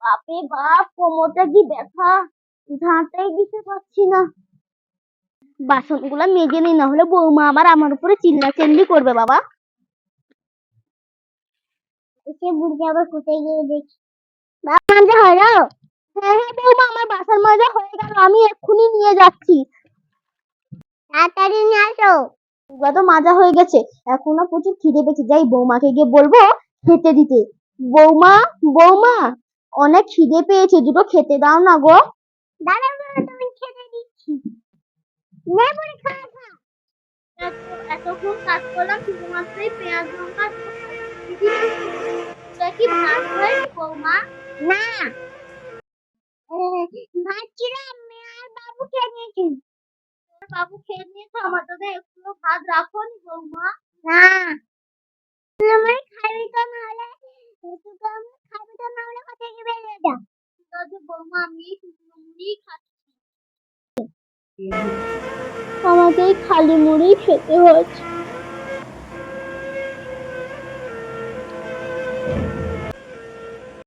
বাপরে বাপ, কোমরটা কি ব্যথা, ঝাঁটাই দিতে পারছি না। বাসনগুলা মেজে নি, না হলে বৌমা আবার আমার উপরে চিল্লাচিল্লি করবে। বাবা এসে বুড়ি আবার কোথায় গিয়ে দেখি। বাবা মাজা হলো? হ্যাঁ হ্যাঁ বৌমা, আমার বাসন মাজা হয়ে গেল, আমি এক্ষুনি নিয়ে যাচ্ছি। তাড়াতাড়ি নিয়ে আসো। এগুলো তো মাজা হয়ে গেছে, এখনো প্রচুর খিদে পেয়েছে, যাই বৌমাকে গিয়ে বলবো খেতে দিতে। বৌমা, বৌমা, অনেক খিদে পেয়েছে, দুটো খেতে দাও না গো। দাঁড়াও দাঁড়াও, তুমি খেতে দিচ্ছি। নে বুড়ি, খা খা। এতক্ষণ কাজ করলাম, শুধুমাত্র এই পেঁয়াজ লঙ্কা কি ভাত হয়নি বৌমা? না, ভাবছিলাম আর বাবু খেয়ে নিয়েছি। বাবু খেয়ে নিয়েছে, আমার জন্য একটু ভাত রাখোনি বৌমা? না, তুমি খাবি তো, নাহলে তুমি খাবি তো, নাহলে কোথায় গিয়ে বেরিয়ে যা। ঠিক আছে বৌমা, আমি শুকনো মুড়ি খাচ্ছি। আমাকে খালি মুড়ি খেতে হচ্ছে।